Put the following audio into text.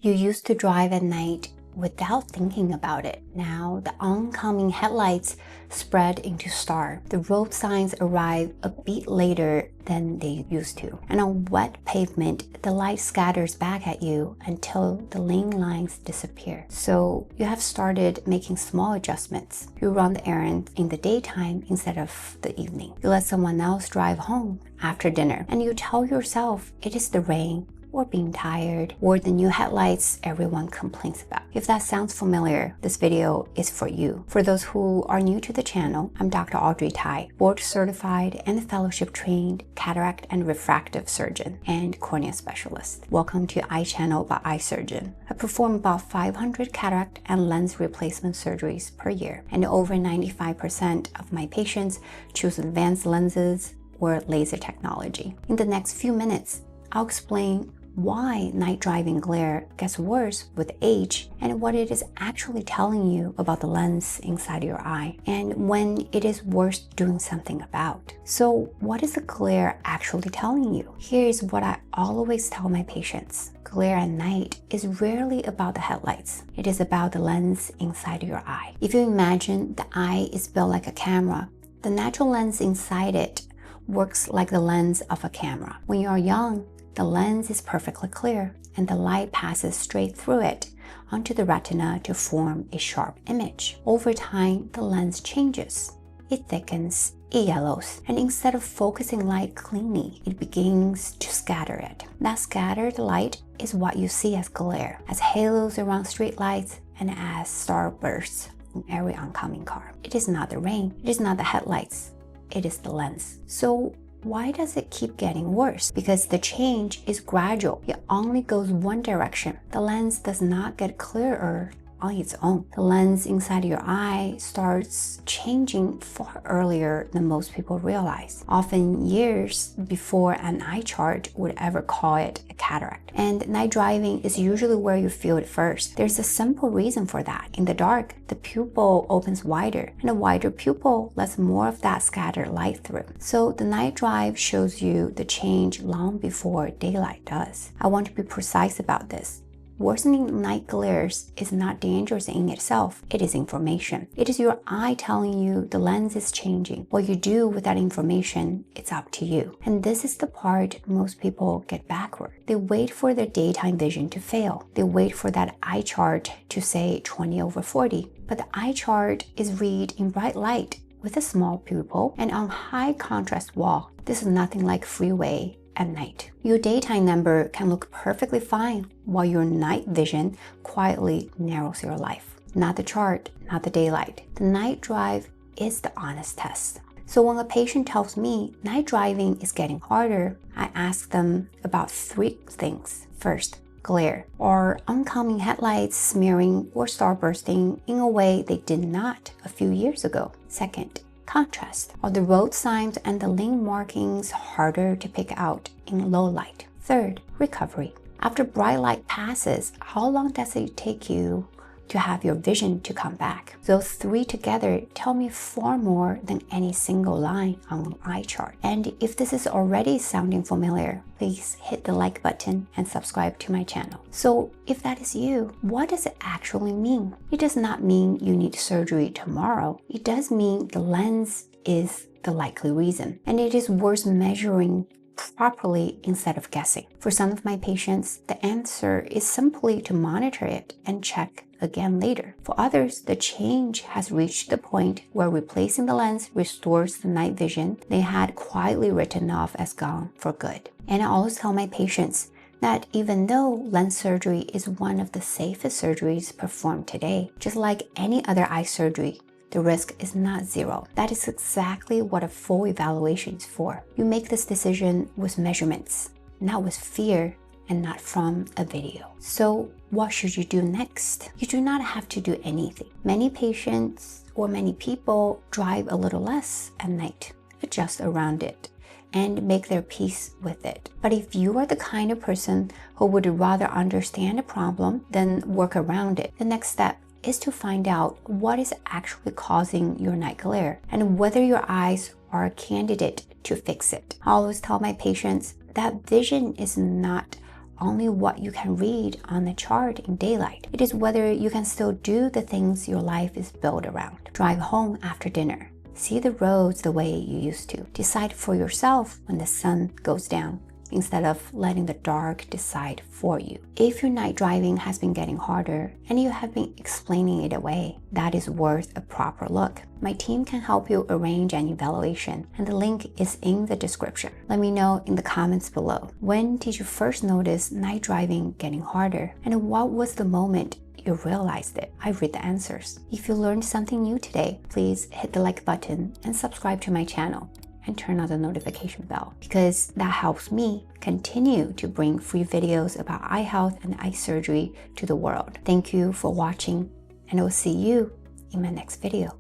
You used to drive at night without thinking about it. Now the oncoming headlights spread into star. The road signs arrive a bit later than they used to. And on wet pavement, the light scatters back at you until the lane lines disappear. So you have started making small adjustments. You run the errands in the daytime instead of the evening. You let someone else drive home after dinner, and you tell yourself it is the rain, or being tired, or the new headlights everyone complains about. If that sounds familiar, this video is for you. For those who are new to the channel, I'm Dr. Audrey Tai, board certified and fellowship trained cataract and refractive surgeon and cornea specialist. Welcome to iChannel by iSurgeon. I perform about 500 cataract and lens replacement surgeries per year, and over 95% of my patients choose advanced lenses or laser technology. In the next few minutes, I'll explain why night driving glare gets worse with age and what it is actually telling you about the lens inside your eye and when it is worth doing something about. So what is the glare actually telling you? Here is what I always tell my patients. Glare at night is rarely about the headlights. It is about the lens inside your eye. If you imagine the eye is built like a camera, the natural lens inside it works like the lens of a camera. When you are young, the lens is perfectly clear and the light passes straight through it onto the retina to form a sharp image. Over time, the lens changes. It thickens, it yellows, and instead of focusing light cleanly, it begins to scatter it. That scattered light is what you see as glare, as halos around streetlights and as starbursts in every oncoming car. It is not the rain, it is not the headlights, it is the lens. So why does it keep getting worse? Because the change is gradual. It only goes one direction. The lens does not get clearer on its own. The lens inside your eye starts changing far earlier than most people realize, often years before an eye chart would ever call it a cataract. And night driving is usually where you feel it first. There's a simple reason for that. In the dark, the pupil opens wider, and a wider pupil lets more of that scattered light through. So the night drive shows you the change long before daylight does. I want to be precise about this. Worsening night glares is not dangerous in itself, it is information. It is your eye telling you the lens is changing. What you do with that information, it's up to you. And this is the part most people get backward. They wait for their daytime vision to fail. They wait for that eye chart to say 20/40. But the eye chart is read in bright light with a small pupil and on high contrast wall. This is nothing like freeway at night. Your daytime number can look perfectly fine while your night vision quietly narrows your life. Not the chart, not the daylight. The night drive is the honest test. So when a patient tells me night driving is getting harder, I ask them about three things. First, glare. Are oncoming headlights smearing or starbursting in a way they did not a few years ago? Second, contrast. Are the road signs and the lane markings harder to pick out in low light? Third, recovery. After bright light passes, how long does it take you to have your vision to come back? Those three together tell me far more than any single line on an eye chart. And if this is already sounding familiar, please hit the like button and subscribe to my channel. So if that is you, what does it actually mean? It does not mean you need surgery tomorrow. It does mean the lens is the likely reason, and it is worth measuring properly instead of guessing. For some of my patients, the answer is simply to monitor it and check again later. For others, the change has reached the point where replacing the lens restores the night vision they had quietly written off as gone for good. And I always tell my patients that even though lens surgery is one of the safest surgeries performed today, just like any other eye surgery, the risk is not zero. That is exactly what a full evaluation is for. You make this decision with measurements, not with fear and not from a video. So what should you do next? You do not have to do anything. Many patients or many people drive a little less at night, adjust around it, and make their peace with it. But if you are the kind of person who would rather understand a problem than work around it, the next step is to find out what is actually causing your night glare and whether your eyes are a candidate to fix it. I always tell my patients that vision is not only what you can read on the chart in daylight. It is whether you can still do the things your life is built around. Drive home after dinner. See the roads the way you used to. Decide for yourself when the sun goes down, instead of letting the dark decide for you. If your night driving has been getting harder and you have been explaining it away, that is worth a proper look. My team can help you arrange an evaluation, and the link is in the description. Let me know in the comments below. When did you first notice night driving getting harder, and what was the moment you realized it? I read the answers. If you learned something new today, please hit the like button and subscribe to my channel. And turn on the notification bell, because that helps me continue to bring free videos about eye health and eye surgery to the world. Thank you for watching, and I will see you in my next video.